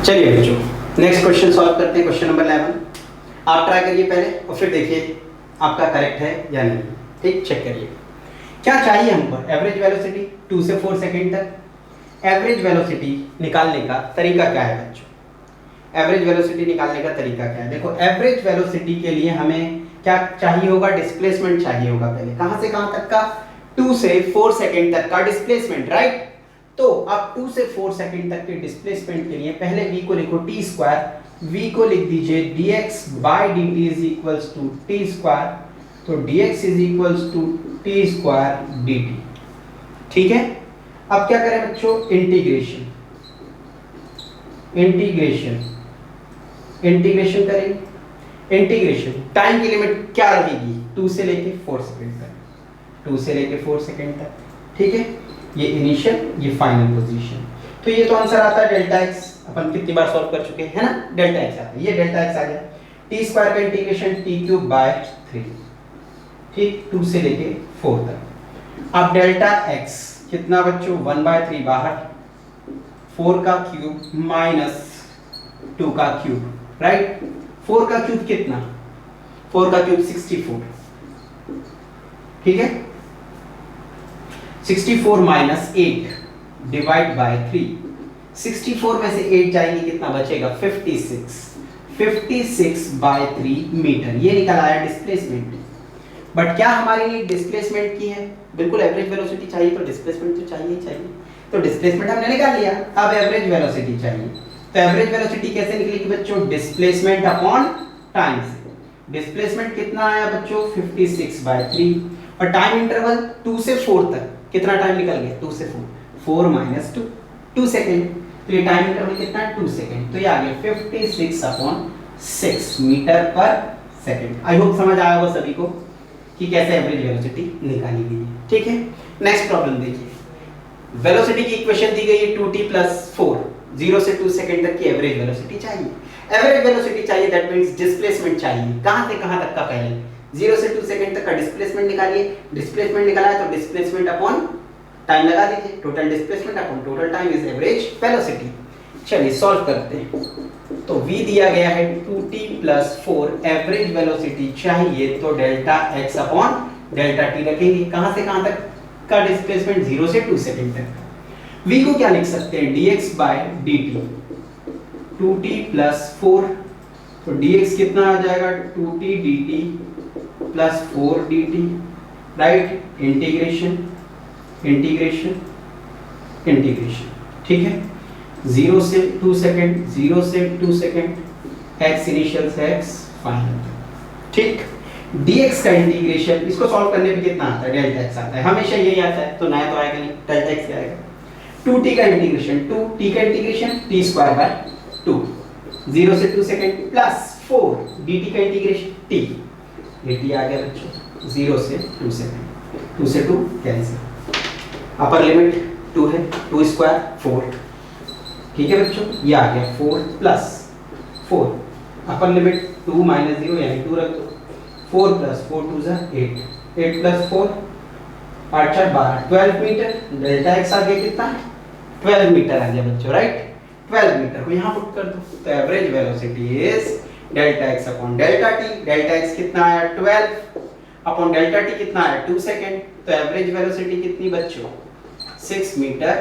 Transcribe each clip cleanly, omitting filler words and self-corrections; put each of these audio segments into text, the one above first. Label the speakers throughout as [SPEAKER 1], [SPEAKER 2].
[SPEAKER 1] चलिए बच्चों, next question solve करते हैं। क्वेश्चन नंबर 11 आप ट्राई करिए पहले और फिर देखिए आपका करेक्ट है या नहीं। ठीक, चेक करिए क्या चाहिए हमको। एवरेज वेलोसिटी 2 से 4 सेकंड तक। एवरेज वेलोसिटी निकालने का तरीका क्या है बच्चों? एवरेज वेलोसिटी निकालने का तरीका क्या है? देखो, एवरेज वेलोसिटी के लिए हमें क्या चाहिए होगा? डिस्प्लेसमेंट चाहिए होगा। पहले कहां से कहां तक का? 2 से 4 सेकंड तक का डिस्प्लेसमेंट, राइट। तो अब 2 से 4 सेकंड तक के डिस्प्लेसमेंट के लिए पहले v को लिखो t स्क्वायर। v को लिख दीजिए dx by dt is equals to t square. तो dx is equals to t square dt। ठीक है, अब क्या करें बच्चों? इंटीग्रेशन करेंगे। इंटीग्रेशन टाइम की लिमिट क्या रहेगी? 2 से लेके 4 सेकंड तक। 2 से लेके 4 सेकंड तक। ठीक है, ये इनिशियल, ये फाइनल पोजीशन। तो ये तो आंसर आता है डेल्टा एक्स। अपन कितनी बार सॉल्व कर चुके हैं ना? डेल्टा एक्स आता है, ये डेल्टा एक्स आ गया। टी स्क्वायर का इंटीग्रेशन टी क्यूब बाय 3। ठीक, 2 से लेके 4 तक। अब डेल्टा एक्स कितना बच्चों? 1/3 बाहर, 4 का क्यूब माइनस 2 का क्यूब, राइट। 4 का क्यूब कितना? 4 का क्यूब 64। ठीक है, 64 माइनस 8 डिवाइड बाय 3। 64 में से 8 जाएंगे, कितना बचेगा? 56। 56 बाय 3 मीटर। ये निकल आया डिस्प्लेसमेंट। बट क्या हमारे लिए डिस्प्लेसमेंट की है? बिल्कुल एवरेज वेलोसिटी चाहिए तो डिस्प्लेसमेंट तो चाहिए ही चाहिए। तो डिस्प्लेसमेंट हमने निकाल लिया, अब एवरेज वेलोसिटी चाहिए। तो एवरेज वेलोसिटी कैसे निकलेगी बच्चों? डिस्प्लेसमेंट अपॉन टाइम से। डिस्प्लेसमेंट कितना आया बच्चों? 56 बाय 3। और टाइम इंटरवल 2 से 4 तक कितना टाइम निकल गया? 2 से 4 माइनस 2 सेकेंड। तो ये टाइम इंटरवल कितना है? 2 सेकेंड। तो ये आ गया 56/6 मीटर पर सेकेंड। आई होप समझ आया होगा सभी को कि कैसे एवरेज वेलोसिटी निकाली गई है। ठीक है, नेक्स्ट प्रॉब्लम देखिए। वेलोसिटी की इक्वेशन दी गई है 2t + 4। 0 से 2 सेकेंड तक की एवरेज वेलोसिटी चाहिए। एवरेज वेलोसिटी चाहिए, दैट मींस डिस्प्लेसमेंट चाहिए। कहां से कहां तक का? पहले 0 से 2 सेकंड तक का डिस्प्लेसमेंट निकालिए। डिस्प्लेसमेंट निकाला है तो डिस्प्लेसमेंट अपॉन टाइम लगा दीजिए। Total displacement upon total time is average velocity. चलिए सॉल्व करते हैं। तो v दिया गया है 2t + 4। एवरेज वेलोसिटी चाहिए तो delta x upon delta t रखेंगे। कहां से कहां तक का डिस्प्लेसमेंट? 0 से 2 सेकंड तक। v को क्या लिख सकते हैं? dx by dt। 2t + 4, तो dx कितना आ जाएगा? 2t dt plus 4 dt, right. Integration. ठीक है, 0 से 2 सेकंड, 0 से 2 सेकंड, x इनिशियल से x फाइनल। ठीक, dx का इंटीग्रेशन, इसको सॉल्व करने पे कितना आता है? डेल्टा x आता है, हमेशा यही आता है, तो नया तो आएगा नहीं, डेल्टा x क्या आएगा? 2t का इंटीग्रेशन, 2t का इंटीग्रेशन t स्क्वायर बाय 2। 0 से 2 सेकंड प्लस 4 dt का इंटीग्रेशन t। ये t आ गया बच्चों 0 से 2 सेकंड। 2 से 2 कैंसिल, अपर लिमिट 2 है, 2 स्क्वायर 4। ठीक है बच्चों, ये आ गया 4 + 4, अपर लिमिट 2 - 0 यानी 2 रख दो। 4 + 4 2 = 8, 8 + 4 8 4 12, 12 मीटर। डेल्टा x आ गया कितना? 12 मीटर आ गया बच्चों, राइट। 12 मीटर को यहाँ पुट कर दो। तो average velocity is delta x upon delta t। Delta x कितना आया? 12 अपॉन डेल्टा t कितना आया? 2 सेकंड। तो एवरेज वेलोसिटी कितनी बच्चों? 6 मीटर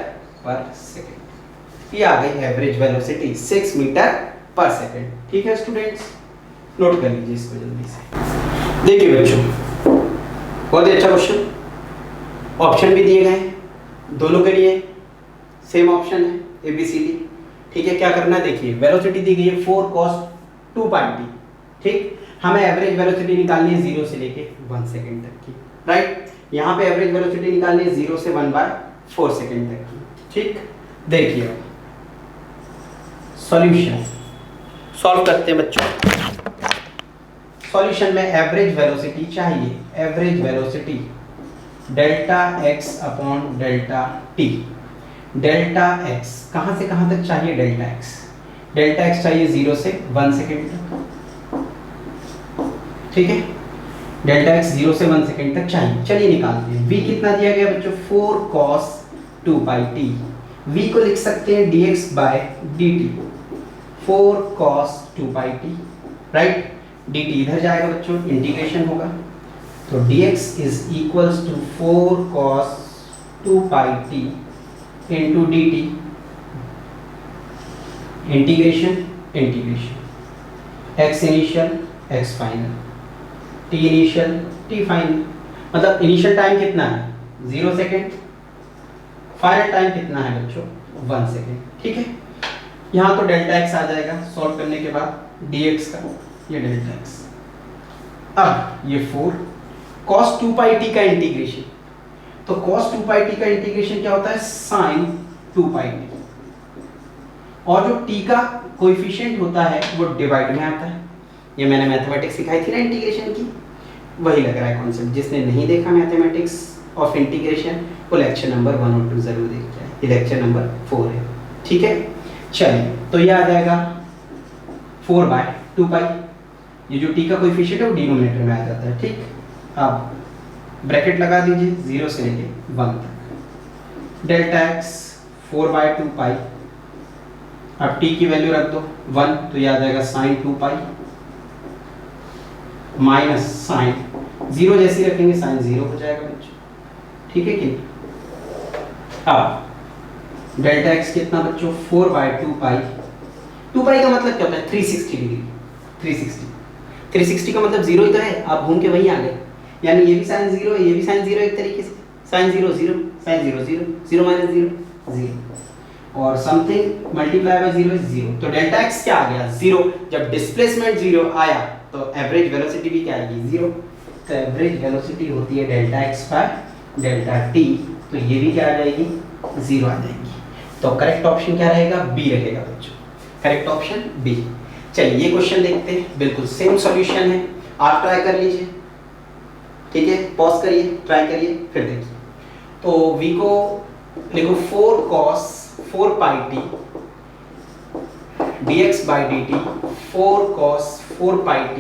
[SPEAKER 1] पर सेकंड। ये आ गई एवरेज वेलोसिटी 6 मीटर पर सेकंड। ठीक है स्टूडेंट्स, नोट कर लीजिए इसको जल्दी से। देखिए बच्चों, बहुत ही अच्छा क्वेश्चन। ऑप्शन भी दिए गए हैं, दोनों के लिए सेम ऑप्शन है ABCD। ठीक है, क्या करना है देखिए। वेलोसिटी दी गई है 4 cos 2πt। ठीक, हमें एवरेज वेलोसिटी निकालनी है 0 से लेके 1 सेकंड तक की, राइट। यहाँ पे एवरेज वेलोसिटी निकालनी है 0 से 1/4 सेकंड तक की। ठीक, देखिए सॉल्यूशन सॉल्व करते हैं बच्चों। सॉल्यूशन में एवरेज वेलोसिटी चाहिए। Average velocity delta x upon delta t। Delta x कहां से कहां तक चाहिए? डेल्टा x चाहिए 0 से 1 सेकंड तक। ठीक है, डेल्टा x 0 से 1 सेकंड तक चाहिए। चलिए निकालते हैं। v कितना दिया गया बच्चों? 4 cos 2πt। v को लिख सकते हैं dx by dt। 4 cos 2 pi t, right. dt इधर जाएगा बच्चों, इंटीग्रेशन होगा, तो dx is equals to 4 cos 2 pi t into dt, integration x initial x final, t initial t final. मतलब इनिशियल टाइम कितना है 0 सेकेंड, फाइनल टाइम कितना है बच्चों 1 सेकेंड, ठीक है। यहाँ तो डेल्टा x आ जाएगा सॉल्व करने के बाद dx का, ये डेल्टा x। अब ये 4 cos 2 pi t का इंटीग्रेशन, तो cos 2 pi t का इंटीग्रेशन क्या होता है sin 2 pi t, और जो t का कोएफिशिएंट होता है वो डिवाइड में आता है। ये मैंने मैथमेटिक्स सिखाई थी ना इंटीग्रेशन की, वही लग रहा है कॉन्सेप्ट। जिसने नहीं देखा मैथमेटिक्स ऑफ इंटीग्रेशन वो लेक्चर नंबर 1 और 2 जरूर देख जाए, ये लेक्चर नंबर 4 है, ठीक है। चलिए तो ये आ जाएगा 4/2 पाई, ये जो t का कोएफिशिएंट है वो डिनोमिनेटर में आ जाता है, ठीक। अब ब्रैकेट लगा दीजिए 0 से लेके 1 तक, डेल्टा x 4/2 पाई, अब t की वैल्यू रख दो 1, तो ये आ जाएगा sin 2 पाई माइनस साइन 0 जैसी रखेंगे साइन 0 हो जाएगा बच्चों, ठीक है कि नहीं। अब डेल्टा x कितना बच्चों 4/2 पाई, 2 पाई का मतलब क्या होता है 360 डिग्री, 360 का मतलब 0 ही तो है, आप घूम के वहीं आ गए, यानी ये भी साइन 0 है, ये भी साइन 0 एक तरीके से, साइन 0 0 साइन 0 0 0 माइनस 0 0, और समथिंग मल्टीप्लाई बाय 0 इज 0, तो डेल्टा x क्या आ गया 0। जब डिस्प्लेसमेंट 0 आया तो एवरेज वेलोसिटी भी क्या आएगी 0, तो एवरेज वेलोसिटी होती है delta x by delta t, तो ये भी क्या आ जाएगी 0 आ जाएगी। तो करेक्ट ऑप्शन क्या रहेगा बी रहेगा बच्चों, करेक्ट ऑप्शन बी। चलिए ये क्वेश्चन देखते हैं, बिल्कुल सेम सॉल्यूशन है, आप ट्राई कर लीजिए, ठीक है, पॉज करिए, ट्राई करिए, फिर देखिए। तो v को लिखो 4 cos 4 pi t dx by dt, 4 cos 4 pi t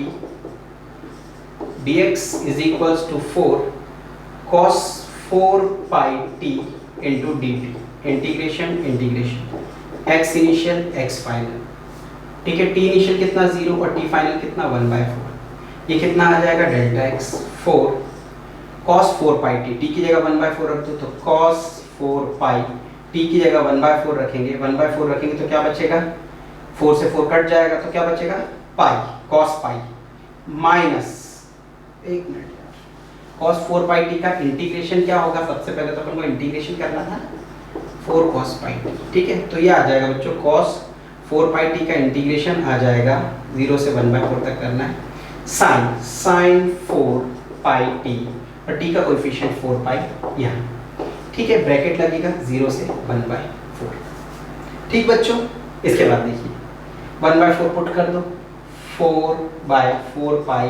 [SPEAKER 1] dx is equals to 4 cos 4 pi t into dt, integration x initial x final, ठीक है। t इनिशियल कितना 0 और t फाइनल कितना 1/4, ये कितना आ जाएगा delta x 4 cos 4 pi t, t की जगह 1/4 रख दो, तो cos 4 pi, t की जगह 1/4 रखेंगे, 1/4 रखेंगे तो क्या बचेगा 4 से 4 कट जाएगा, तो क्या बचेगा पाई, cos पाई माइनस, एक मिनट, cos 4 पाई t का इंटीग्रेशन क्या होगा, सबसे पहले तो अपन को इंटीग्रेशन करना था 4 cos पाई t, ठीक है। तो ये आ जाएगा बच्चों cos 4 पाई t का इंटीग्रेशन आ जाएगा 0 से 1/4 तक करना है, sin 4 पाई t, और t का कोएफिशिएंट 4 पाई यहाँ, ठीक है, ब्रैकेट लगेगा 0 से 1/4, ठीक बच्चों। इसके बाद देखिए 1/4 पुट कर दो, 4/4 पाई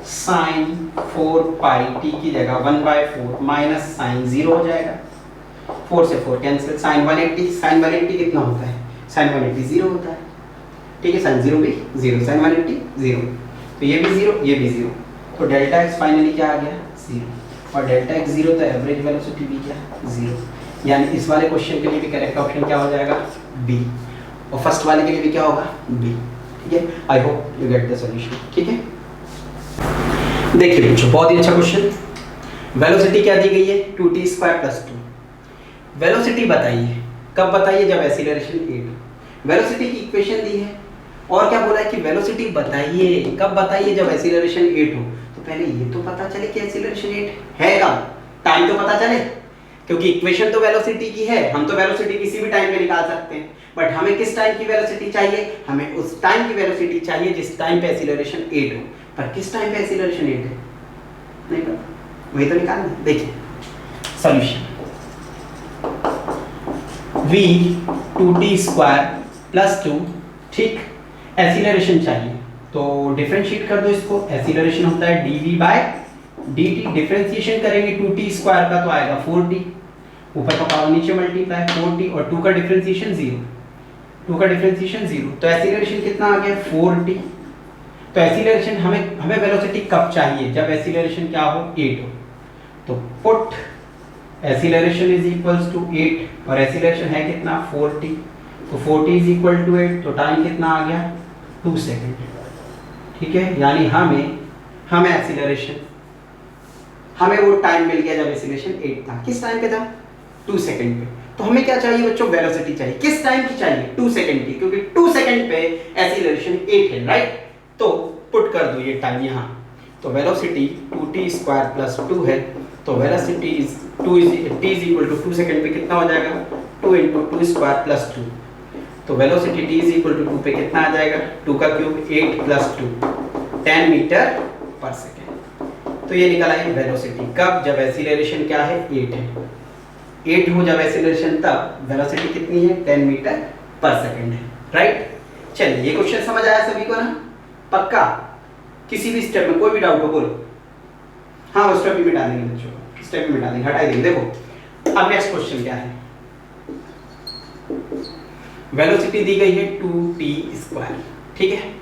[SPEAKER 1] साइन 4 पाई t की जगह 1/4 माइनस साइन 0 हो जाएगा, 4 से 4 कैंसिल, साइन 180, साइन 180 कितना होता है, साइन 180 0 होता है, ठीक है, साइन 0 भी 0, साइन 180 0, तो ये भी 0 ये भी 0, तो डेल्टा x फाइनली क्या आ गया 0, और डेल्टा x 0 तो एवरेज वेलोसिटी भी क्या 0, यानी इस वाले क्वेश्चन के लिए भी करेक्ट ऑप्शन क्या हो जाएगा बी, और फर्स्ट वाले के लिए भी क्या होगा बी, ठीक है। I hope you get the solution, ठीक है। देखिए बच्चों बहुत ही अच्छा क्वेश्चन, वेलोसिटी क्या दी गई है 2t² + 2, वेलोसिटी बताइए, कब बताइए जब एक्सीलरेशन 8, वेलोसिटी की इक्वेशन दी है, और क्या बोला है कि वेलोसिटी बताइए कब बताइए जब एक्सीलरेशन 8 हो, तो पहले ये तो पता चले कि एक्सीलरेशन 8 है कब, टाइम तो पता चले, क्योंकि इक्वेशन तो वेलोसिटी की है, हम तो वेलोसिटी किसी भी टाइम पे निकाल सकते हैं, बट हमें किस टाइम की वेलोसिटी चाहिए, हमें उस टाइम की वेलोसिटी चाहिए जिस टाइम पे एक्सीलरेशन 8 हो, पर किस टाइम पे एक्सीलरेशन 8 है नहीं पता, वही तो निकालना है। देखिए सॉल्यूशन v 2t² + 2, ठीक, एक्सीलरेशन चाहिए तो डिफरेंशिएट कर दो इसको, एक्सीलरेशन होता है dv/dt, डिफरेंशिएशन करेंगे 2t² का तो आएगा 4t, ऊपर का पावर नीचे मल्टीप्लाई 4t, और 2 का डिफरेंशिएशन 0, 2 का डिफरेंशिएशन 0, तो एक्सीलरेशन कितना आ गया 4t। तो एक्सीलरेशन हमें वेलोसिटी कब चाहिए जब एक्सीलरेशन क्या हो 8 हो, तो put acceleration is equals to 8, और एक्सीलरेशन है कितना 4t, तो 40 इज इक्वल टू 8, तो टाइम कितना आ गया 2 सेकेंड। ठीक है, यानी हमें एक्सीलरेशन, हमें वो टाइम मिल गया जब एक्सीलरेशन 8 था। किस टाइम पे था 2 सेकेंड पे। तो हमें क्या चाहिए बच्चों, वेलोसिटी चाहिए। किस टाइम की चाहिए 2 सेकेंड की, क्योंकि 2 सेकेंड पे एक्सीलरेशन 8 है, राइट। तो पुट कर दो ये टाइम यहाँ, तो वेलोसिटी 2t स्क्वायर प्लस 2 है, तो velocity is t is equal to 2 second पे कितना हो जाएगा 2 इंटू 2 स्क्वायर प्लस 2, तो velocity t is equal to 2 पे कितना आ जाएगा 2 का क्यूब 8 प्लस 2 10 मीटर पर सेकेंड। तो ये निकला है वेलोसिटी। कब, जब एक्सीलरेशन क्या है 8 है, 8 हो जब एक्सीलरेशन, तब वेलोसिटी कितनी है 10 मीटर पर सेकेंड है, राइट। चलिए ये क्वेश्चन समझ आया सभी को ना, पक्का। किसी भी स्टेप में कोई भी डाउट हो बोलो। हाँ वो स्टेप भी मिटा देंगे बच्चों, स्टेप भी मिटा देंगे, हटा देंगे। देखो अब नेक्स्ट क्वेश्चन क्या है, वेलोसिटी दी गई है 2t स्क्वायर, ठीक है।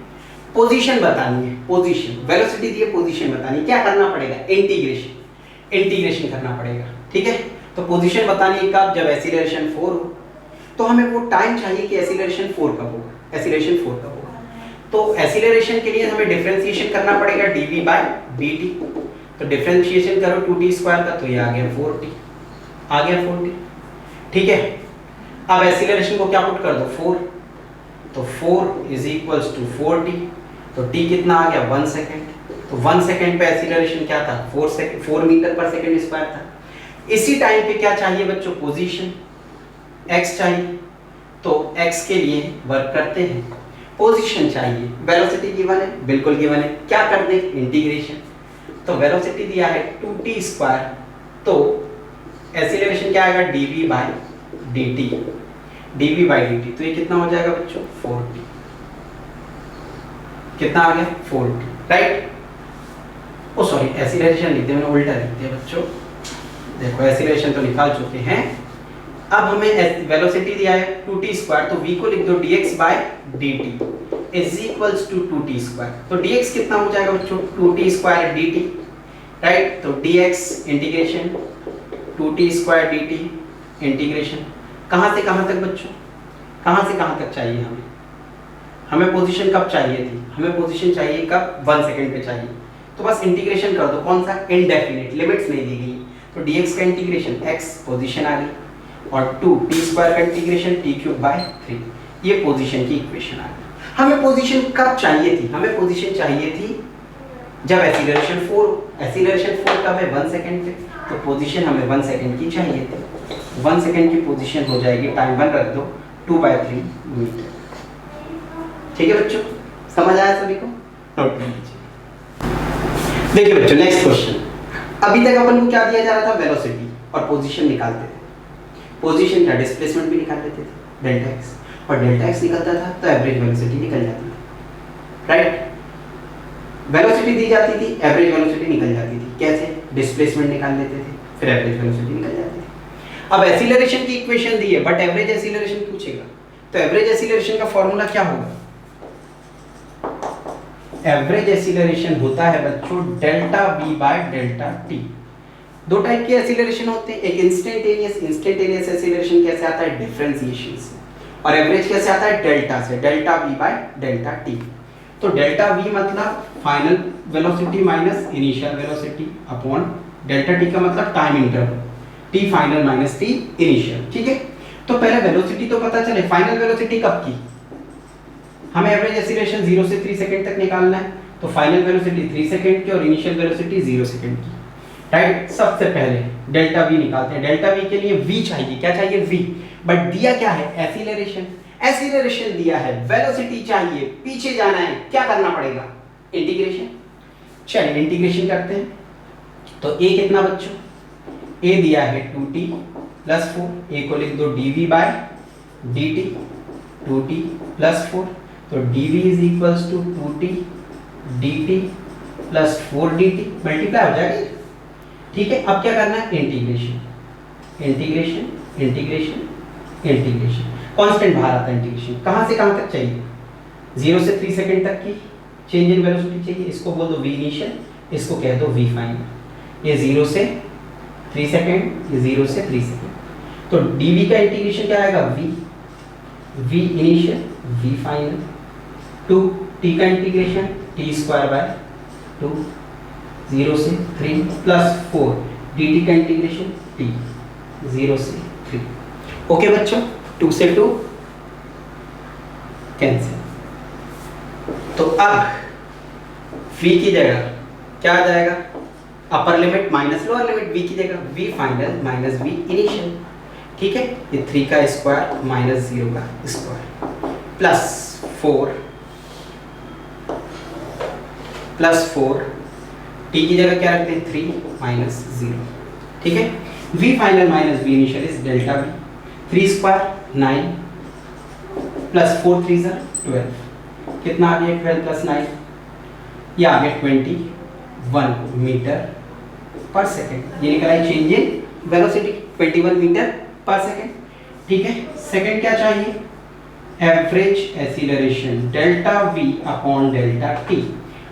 [SPEAKER 1] पोजीशन बतानी है, पोजीशन, वेलोसिटी दी है, पोजीशन बतानी है। क्या करना पड़ेगा, इंटीग्रेशन करना पड़ेगा, ठीक है। तो पोजीशन बतानी है कब, जब एक्सीलरेशन 4 हो। तो हमें वो टाइम चाहिए कि एक्सीलरेशन 4 कब होगा, एक्सीलरेशन 4 कब होगा। तो एक्सीलरेशन के लिए हमें डिफरेंशिएशन करना पड़ेगा dv/dt। तो डिफरेंशिएशन करो 2t स्क्वायर का, तो ये आ गया 4t, आ गया 4t, ठीक है। अब एक्सीलरेशन को क्या पुट कर दो 4, तो 4 इज इक्वल्स टू 4t, तो t कितना आ गया 1 सेकेंड। तो 1 सेकेंड पे एक्सीलरेशन क्या था 4 मीटर पर सेकेंड स्क्वायर था। इसी टाइम पे क्या चाहिए बच्चों, पोजीशन x चाहिए। तो x के लिए वर्क करते हैं, पोजीशन चाहिए, वेलोसिटी गिवन है, बिल्कुल गिवन है, क्या कर दे इंटीग्रेशन। तो वेलोसिटी दिया है 2t स्क्वायर, तो एक्सीलरेशन क्या आएगा dv/dt, dv/dt, तो ये कितना हो जाएगा बच्चों 4t, कितना आ गया 4t, राइट। ओ सॉरी, एक्सीलरेशन लिख दिया मैंने, उल्टा लिख दिया बच्चों। देखो एक्सीलरेशन तो निकाल चुके हैं, अब हमें वेलोसिटी दिया है 2t स्क्वायर, तो v को लिख दो dx/dt is equals to 2t square. तो dx कितना हो जाएगा बच्चों 2t स्क्वायर dt, राइट। तो dx integration 2t square dt integration, कहां से कहां तक बच्चों, कहां से कहां तक चाहिए हमें पोजीशन कब चाहिए थी, हमें पोजीशन चाहिए कब 1 सेकंड पे चाहिए। तो बस इंटीग्रेशन कर दो, कौन सा इनडेफिनिट, लिमिट्स नहीं दी गई। तो dx का इंटीग्रेशन x पोजीशन आ गई, और 2t स्क्वायर का इंटीग्रेशन t³/3, ये पोजीशन की इक्वेशन आ गई। हमें पोजीशन कब चाहिए थी, हमें पोजीशन चाहिए थी जब एक्सीलरेशन 4, एक्सीलरेशन 4 कब है 1 सेकंड पे। तो पोजीशन हमें 1 सेकंड की चाहिए थी, 1 सेकंड की पोजीशन हो जाएगी, टाइम 1 रख दो 2/3 मीटर, ठीक है बच्चों, समझ आया सभी को, नोट कर लीजिए। देखिए बच्चों नेक्स्ट क्वेश्चन, अभी तक अपन को क्या दिया जा रहा था, वेलोसिटी और पोजीशन निकालते थे। पोजीशन का डिस्प्लेसमेंट भी निकाल लेते थे डेल्टा x, और डेल्टा x निकलता था तो एवरेज वेलोसिटी निकल जाती थी, राइट। वेलोसिटी दी जाती थी, एवरेज वेलोसिटी निकल जाती थी, कैसे, डिस्प्लेसमेंट निकाल लेते थे, फिर एवरेज वेलोसिटी निकल जाती थी। अब एक्सीलरेशन की इक्वेशन दी है, बट एवरेज एक्सीलरेशन पूछेगा, तो एवरेज एक्सीलरेशन का फॉर्मूला क्या होगा, एवरेज एक्सीलरेशन होता है बच्चों डेल्टा v/डेल्टा t। दो टाइप के एक्सीलरेशन होते हैं, एक इंस्टेंटेनियस एक्सीलरेशन कैसे आता है, डिफरेंशिएशन से, और एवरेज कैसे आता है, डेल्टा से, डेल्टा v/डेल्टा t। तो डेल्टा v मतलब final velocity minus initial velocity upon delta t का मतलब time interval, t final minus t initial, ठीक है। तो पहले वेलोसिटी तो पता चले, फाइनल वेलोसिटी कब की, हमें एवरेज एक्सीलरेशन 0 से 3 सेकंड तक निकालना है, तो फाइनल वेलोसिटी 3 सेकंड की और इनिशियल वेलोसिटी 0 सेकंड की, राइट। सबसे पहले डेल्टा v निकालते हैं। डेल्टा v के लिए v चाहिए, क्या चाहिए v, बट दिया क्या है एक्सीलरेशन, एक्सीलरेशन दिया है, वेलोसिटी चाहिए, पीछे जाना है, क्या करना पड़ेगा इंटीग्रेशन। चलिए इंटीग्रेशन करते हैं, तो a कितना बच्चों, a दिया है 2t + 4, a को लिख दो dv/dt 2t + 4, तो dv is equals to 2t dt + 4dt, multiply हो जाएगा, ठीक है। अब क्या करना है, integration integration integration integration, constant बाहर आता है इंटीग्रेशन, कहां से कहां तक चाहिए, 0 से 3 सेकंड तक की चेंज इन वेलोसिटी चाहिए, इसको बोल दो v इनिशियल, इसको कह दो v फाइनल। ये 0 से 3 सेकंड, ये 0 से 3 सेकंड, तो dv का इंटीग्रेशन क्या आएगा v, v initial v final two t का इंटीग्रेशन t स्क्वायर बाय 2 0 से 3 प्लस 4 dt का इंटीग्रेशन t 0 से 3। ओके बच्चों, 2 से 2 कैंसिल। तो अब v की जगह क्या आ जाएगा, upper limit minus lower limit, v की जगह v final minus v initial, ठीक है। ये 3 का स्क्वायर माइनस 0 का स्क्वायर प्लस 4 t की जगह क्या रखते हैं 3 माइनस 0, ठीक है। v final minus v initial is delta v, 3 square 9 plus 4 3 12, कितना आ गया 12 प्लस 9, ये आ गया 21 मीटर पर सेकेंड। ये निकला है चेंज इन वेलोसिटी 21 मीटर पर सेकेंड, ठीक है। सेकेंड क्या चाहिए, average acceleration delta v upon delta t।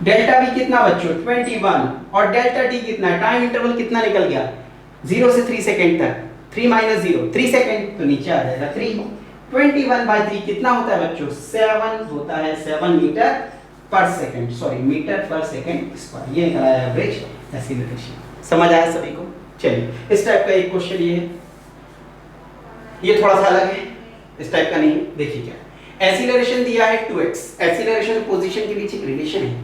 [SPEAKER 1] Delta v कितना बच्चों 21 और डेल्टा t कितना है, टाइम इंटरवल कितना निकल गया 0 से 3 सेकेंड तक, 3 माइनस 0 3 सेकेंड, तो नीचे आ जाएगा 3। 21 बाई 3 कितना होता है बच्चों 7 होता है, 7 मीटर पर सेकेंड, सॉरी मीटर पर सेकेंड स्क्वायर। ये निकला है एवरेज एक्सीलरेशन। समझ आया सभी को? चलिए इस टाइप का एक क्वेश्चन ये थोड़ा सा अलग है, इस टाइप का नहीं। देखिए क्या एक्सीलरेशन दिया है 2x, एक्सीलरेशन और पोजीशन के बीच एक रिलेशन है।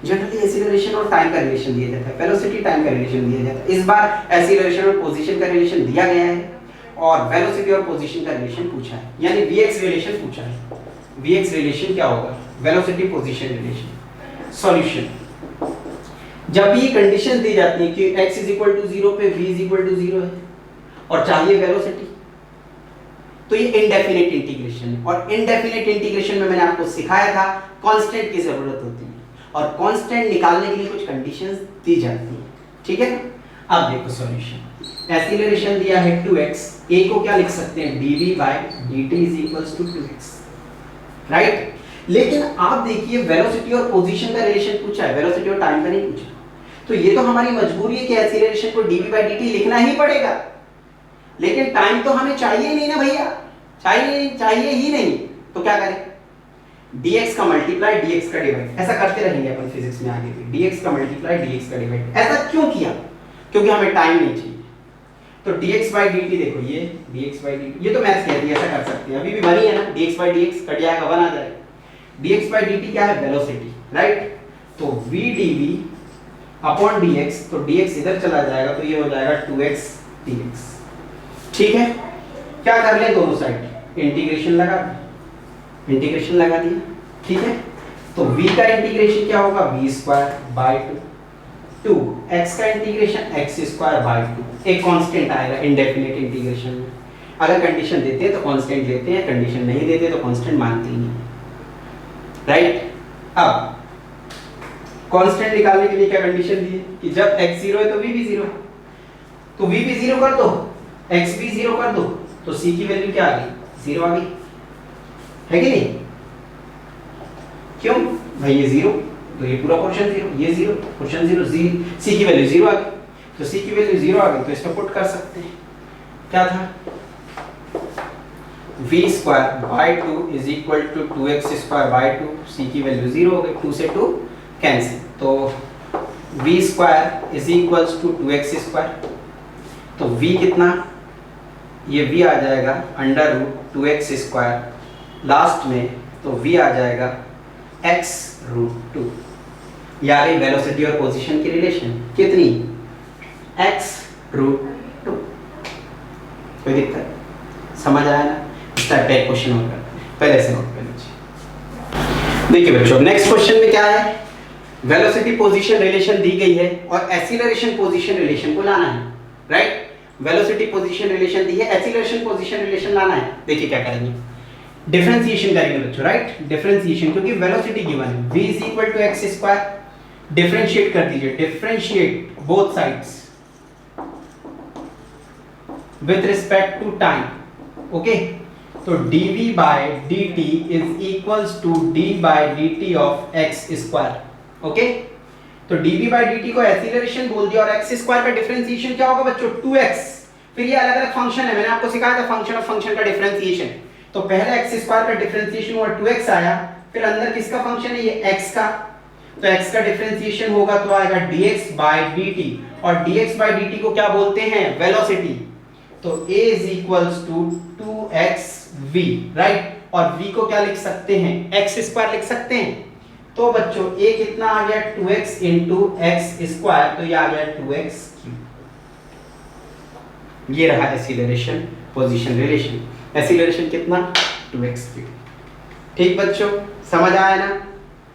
[SPEAKER 1] जनरली एक्सीलरेशन और टाइम का रिलेशन दिया जाता है, वेलोसिटी टाइम का रिलेशन दिया जाता है। इस बार एक्सीलरेशन और पोजीशन का रिलेशन दिया गया है और वेलोसिटी और पोजीशन का रिलेशन पूछा है, यानी vx रिलेशन पूछा है। vx रिलेशन क्या होगा, वेलोसिटी पोजीशन रिलेशन। सॉल्यूशन, जब भी ये कंडीशन दी जाती है कि x = 0 पे v = 0 है और चाहिए वेलोसिटी, तो ये इनडेफिनेट इंटीग्रेशन है। और इनडेफिनेट इंटीग्रेशन में मैंने आपको सिखाया था कांस्टेंट की जरूरत होती है और कांस्टेंट निकालने के लिए कुछ कंडीशंस दी जाती हैं, ठीक है। अब देखो सॉल्यूशन, एक्सीलरेशन दिया है 2x, a को क्या लिख सकते हैं dv/dt = 2x, राइट। लेकिन आप देखिए वेलोसिटी और पोजीशन का रिलेशन पूछा है, वेलोसिटी और टाइम का नहीं पूछा। तो ये तो हमारी मजबूरी है कि एक्सीलरेशन को dv/dt लिखना ही पड़ेगा, लेकिन टाइम तो हमें चाहिए ही नहीं ना भैया, चाहिए ही नहीं। तो क्या करें, dx का मल्टीप्लाई dx का डिवाइड, ऐसा करते रहेंगे अपन फिजिक्स में आगे भी। dx का मल्टीप्लाई dx का डिवाइड, ऐसा क्यों किया, क्योंकि हमें टाइम नहीं चाहिए। तो dx/dt देखो, ये dx/dt, ये तो मैथ्स कहती है, ऐसा कर सकते हैं, अभी भी बनी है ना, dx/dx कट जाएगा 1 आ जाएगा। dx/dt क्या है, वेलोसिटी, राइट। तो v dv अपॉन dx, तो dx इधर चला जाएगा तो ये हो जाएगा 2x dx, ठीक है। क्या कर ले, दोनों साइड इंटीग्रेशन लगा दिया, ठीक है। तो v का इंटीग्रेशन क्या होगा v² 2 x का इंटीग्रेशन x² 2, एक कांस्टेंट आएगा इनडेफिनेट इंटीग्रेशन में। अगर कंडीशन देते हैं तो कांस्टेंट लेते हैं, कंडीशन नहीं देते तो कांस्टेंट मानते ही नहीं, राइट। अब कांस्टेंट निकालने के लिए क्या कंडीशन दी है कि जब x 0 है तो v भी 0 है, तो v भी 0 कर दो, x भी 0 कर दो, तो c की वैल्यू क्या आ गई 0 आ गई, है कि नहीं। क्यों भाई, ये 0 तो ये पूरा पोर्शन 0, ये 0 पोर्शन 0, c की वैल्यू 0 आ गई, तो c की वैल्यू 0 आ गई तो इसमें पुट कर सकते हैं। क्या था, v² बाय 2 = 2x² 2, c की वैल्यू 0 हो गई, 2 से 2 कैंसिल, तो v² = 2x², तो v कितना, ये v आ जाएगा √2x², लास्ट में तो v आ जाएगा x√2। या गई वेलोसिटी और पोजीशन की रिलेशन, कितनी x√2। कोई दिक्कत, समझ आया ना। इस टाइप का क्वेश्चन होगा, पहले से नोट कर लीजिए। देखिए बच्चों, नेक्स्ट क्वेश्चन में क्या है, वेलोसिटी पोजीशन रिलेशन दी गई है और एक्सीलरेशन पोजीशन रिलेशन को लाना है, राइट। वेलोसिटी पोजीशन रिलेशन दी है, एक्सीलरेशन पोजीशन रिलेशन लाना है। देखिए क्या करेंगे, डिफरेंशिएशन करेंगे बच्चों, राइट। डिफरेंशिएशन, क्योंकि वेलोसिटी गिवन है v = x², डिफरेंशिएट कर दीजिए, differentiate both sides with respect to time, okay. तो dv/dt = d/dt of x², okay. तो dv/dt को एक्सीलरेशन बोल दिया और x² का डिफरेंशिएशन क्या होगा बच्चों 2x। फिर ये अलग अलग फंक्शन है, मैंने आपको सिखाया था फंक्शन और फंक्शन का डिफरेंशिएशन, तो पहला x स्क्वायर का डिफरेंशिएशन हुआ 2x आया, फिर अंदर किसका फंक्शन है ये x का, तो x का डिफरेंशिएशन होगा तो आएगा dx by dt, और dx by dt को क्या बोलते हैं वेलोसिटी, तो a is equals to 2xv, right, और v को क्या लिख सकते हैं x स्क्वायर लिख सकते हैं, तो बच्चों a कितना आ गया 2x into x स्क्वायर, तो ये आ गया 2x क्यूब। ये रहा एक्सीलरेशन पोजीशन रिलेशन, एक्सीलरेशन कितना 2x क्यूब। ठीक बच्चों, समझ आया ना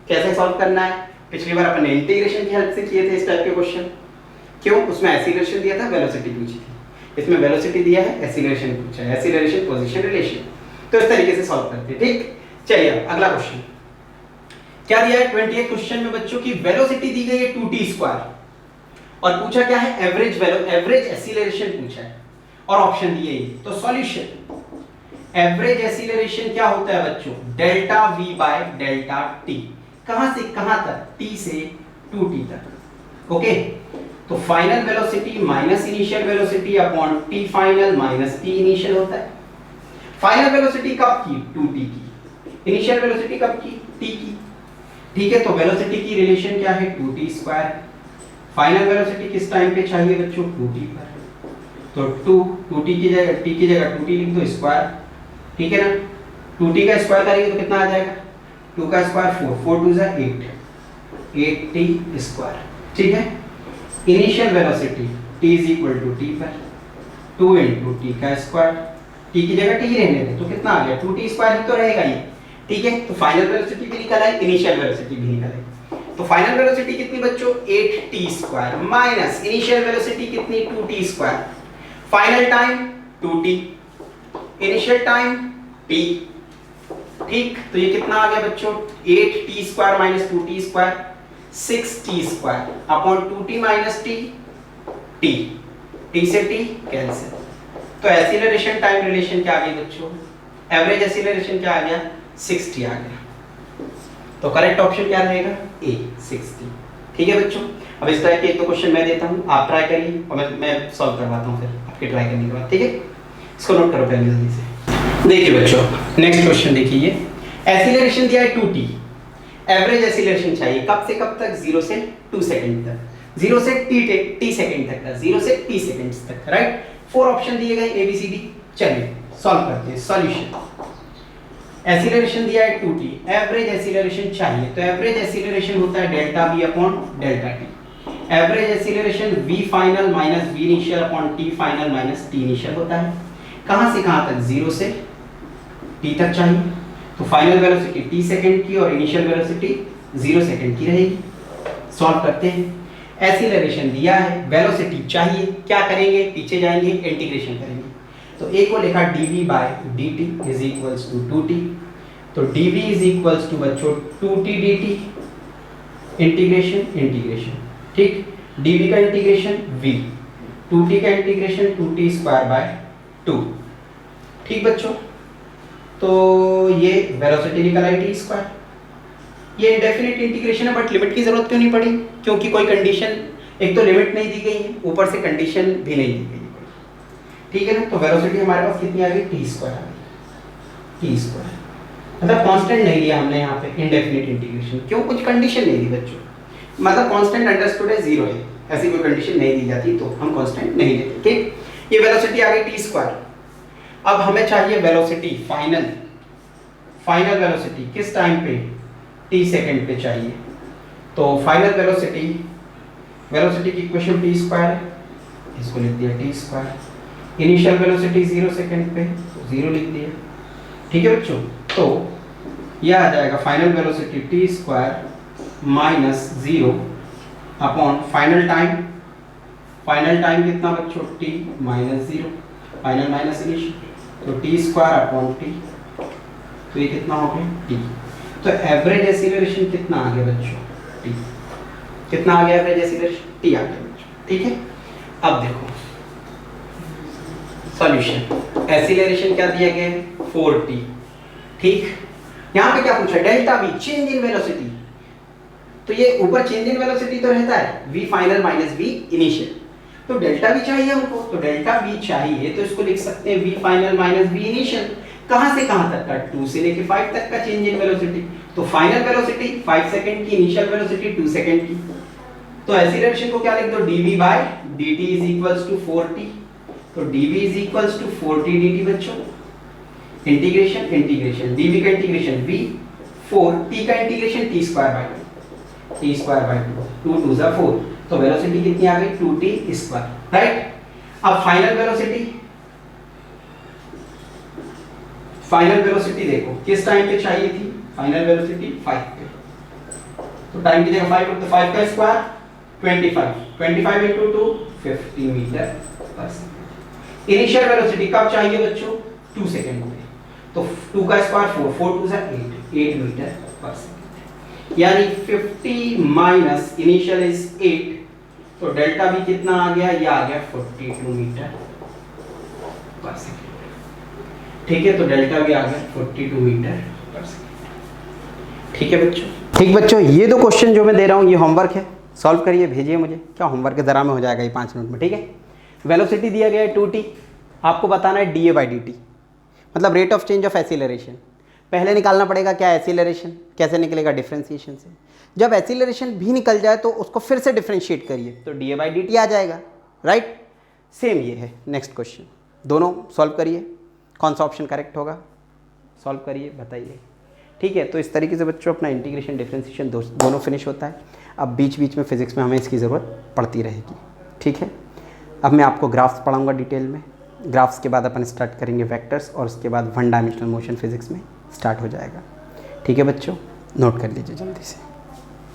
[SPEAKER 1] कैसे सॉल्व करना है। पिछली बार अपन ने इंटीग्रेशन की हेल्प से किए थे इस टाइप के क्वेश्चन, क्यों, उसमें एक्सीलरेशन दिया था, वेलोसिटी पूछी थी, इसमें वेलोसिटी दिया है, एक्सीलरेशन पूछा है, एक्सीलरेशन पोजीशन रिलेशन, तो इस तरीके से सॉल्व करते हैं। ठीक, चलिए अगला क्वेश्चन क्या दिया है 28 क्वेश्चन में बच्चों की वेलोसिटी दी गई है 2t स्क्वायर और पूछा क्या है एवरेज एक्सीलरेशन पूछा है और ऑप्शन दिए ये, तो सॉल्यूशन एवरेज एक्सीलरेशन क्या होता है बच्चों delta v by delta t, कहां से कहां तक, t से 2t तक। ओके, तो final velocity minus initial velocity upon t final minus t initial होता है। फाइनल वेलोसिटी कब की 2t की, इनिशियल वेलोसिटी कब की t की, ठीक है, तो वेलोसिटी की रिलेशन क्या है 2t स्क्वायर, फाइनल वेलोसिटी किस टाइम पे चाहिए बच्चों 2t पर, तो 2t की जगह t की जगह 2t लिख दो स्क्वायर, ठीक है ना, 2t का स्क्वायर करेंगे तो कितना आ जाएगा 2 का स्क्वायर 4, 4 2 जा 8t स्क्वायर, ठीक है। Initial velocity t is equal to t पर 2 into t का स्क्वायर, t की जगह t रहने दें तो कितना आ गया 2t स्क्वायर ही तो रहेगा ये, ठीक है। तो फाइनल वेलोसिटी भी निकल आई, इनिशियल वेलोसिटी भी निकल आई, तो फाइनल वेलोसिटी कितनी बच्चों 8t square minus initial velocity कितनी 2t square, final time 2t, initial time t, ठीक, तो ये कितना आ गया बच्चों 8t square minus 2t square 6t square upon 2t minus t, t से t कैंसिल, तो एक्सीलरेशन टाइम रिलेशन क्या आ गई बच्चों, एवरेज एक्सीलरेशन क्या आ गया 60 आ गया, तो करेक्ट ऑप्शन क्या रहेगा ए 60, ठीक है बच्चों। अब इस टाइप के एक दो क्वेश्चन मैं देता हूं, आप ट्राई करिए और मैं सॉल्व करवाता हूं फिर आपके ट्राई करने के बाद, ठीक है, इसको नोट करो पहले जल्दी से। देखिए बच्चों नेक्स्ट क्वेश्चन देखिए, एक्सीलरेशन दिया है 2t, एवरेज एक्सीलरेशन चाहिए कब से कब तक 0 से 2 सेकंड तक, 0 से t सेकंड तक का 0 से t सेकंड्स तक, राइट। 4 ऑप्शन दिए गए ए बी सी डी, चलिए सॉल्व करते हैं। सॉल्यूशन एक्सीलरेशन दिया है 2t, एवरेज एक्सीलरेशन चाहिए, तो एवरेज एक्सीलरेशन होता है delta v upon delta t, average acceleration v final minus v initial upon t final minus t initial होता है, कहां से कहां तक 0 से t तक चाहिए, तो फाइनल वेलोसिटी t सेकंड की और इनिशियल वेलोसिटी 0 सेकंड की रहेगी। सॉल्व करते हैं, एक्सीलरेशन दिया है, वेलोसिटी चाहिए, क्या करेंगे पीछे जाएंगे इंटीग्रेशन करेंगे, तो a को लिखा dv by dt is equals to 2t, तो dv is equals to बच्चों 2t dt इंटीग्रेशन, ठीक, dv का इंटीग्रेशन v, 2t का इंटीग्रेशन 2t स्क्वायर बाय 2, ठीक बच्चों। तो ये वेलोसिटी निकल आई t स्क्वायर, ये इंडेफिनिट इंटीग्रेशन है बट लिमिट की जरूरत क्यों नहीं पड़ी, क्योंकि कोई कंडीशन, एक तो लिमिट नहीं दी गई है ऊपर से कंडीशन भी नहीं दी गई, ठीक है ना। तो वेलोसिटी हमारे पास कितनी आ गई t स्क्वायर आ गई, t स्क्वायर मतलब कांस्टेंट नहीं लिया हमने यहाँ पे इंडेफिनिट इंटीग्रेशन, क्यों, कुछ कंडीशन नहीं दी बच्चों, मतलब कांस्टेंट अंडरस्टूड है 0 है, ऐसी कोई कंडीशन नहीं दी जाती तो हम कांस्टेंट नहीं लेते, ठीक। ये वेलोसिटी आ गई t स्क्वायर, अब हमें चाहिए वेलोसिटी फाइनल वेलोसिटी किस टाइम पे t सेकंड पे चाहिए, तो फाइनल वेलोसिटी की इक्वेशन t स्क्वायर है, इसको लिख दिया t square, initial velocity 0 second पे तो 0 लिख दिया, ठीक है बच्चों। तो ये आ जाएगा final velocity t square minus 0 upon final time कितना बच्चों t minus 0, final minus initial, तो t स्क्वायर अपॉन t, तो ये कितना हो गया t, तो एवरेज एक्सीलरेशन कितना आ गया बच्चों t, कितना आ गया एवरेज एक्सीलरेशन t आ गया बच्चों, ठीक है। अब देखो सॉल्यूशन, एक्सीलरेशन क्या दिया गया है 4t, ठीक, यहाँ पे क्या पूछा delta v change in velocity, तो ये ऊपर चेंज इन वेलोसिटी तो रहता है v final minus v initial, तो डेल्टा v चाहिए हमको, तो डेल्टा v चाहिए तो इसको लिख सकते हैं v final minus v initial, कहां से कहां तक का, 2 से लेके 5 तक का चेंज इन वेलोसिटी। तो फाइनल वेलोसिटी 5 सेकंड की, इनिशियल वेलोसिटी 2 सेकंड की। तो एक्सीलरेशन को क्या लिख दो, dv by dt is equals to 4t। तो dv is equals to 4t dt बच्चों। इंटीग्रेशन dv का इंटीग्रेशन v, 4t का इंटीग्रेशन t स्क्वायर बाय 2 2 जा 4। तो वेलोसिटी कितनी आ गई, 2t स्क्वायर, राइट। अब फाइनल वेलोसिटी देखो किस टाइम पे चाहिए थी, फाइनल वेलोसिटी 5 पे। तो टाइम की जगह 5 तो 5 का स्क्वायर 25 into 2 50 मीटर पर सेकंड। इनिशियल वेलोसिटी कब चाहिए बच्चों, 2 सेकंड में। तो 2 का स्क्वायर 4, 4 2 जा 8 मीटर पर सेकंड। यानी 50 माइनस इनिशियल इज 8, तो डेल्टा भी कितना आ गया, ये आ गया 42 मीटर पर सेकंड। ठीक है, तो डेल्टा भी आ गया 42 मीटर पर सेकंड। ठीक है बच्चों, ठीक बच्चों, ये दो क्वेश्चन जो मैं दे रहा हूँ ये होमवर्क है, सॉल्व करिए, भेजिए मुझे। क्या होमवर्क है, ज़रा में हो जाएगा ये 5 मिनट में, ठीक है। वेलोसिटी दिया गया है 2t, आपको बताना है da बाई dt, मतलब rate of change of acceleration. पहले निकालना पड़ेगा क्या, एक्सीलरेशन। कैसे निकलेगा, डिफरेंशिएशन से। जब एक्सीलरेशन भी निकल जाए तो उसको फिर से डिफरेंशिएट करिए, तो da बाई dt आ जाएगा, राइट। सेम ये है नेक्स्ट क्वेश्चन, दोनों सॉल्व करिए, कौन सा ऑप्शन करेक्ट होगा, सॉल्व करिए, बताइए। ठीक है, तो इस तरीके से बच्चों अपना इंटीग्रेशन डिफरेंशिएशन दोनों फिनिश होता है। अब बीच बीच में फिजिक्स में हमें इसकी ज़रूरत पड़ती रहेगी, ठीक है। अब मैं आपको ग्राफ्स पढ़ाऊंगा डिटेल में, ग्राफ्स के बाद अपन स्टार्ट करेंगे वेक्टर्स, और उसके बाद 1 डायमेंशनल मोशन फिजिक्स में स्टार्ट हो जाएगा। ठीक है बच्चों, नोट कर लीजिए जल्दी से।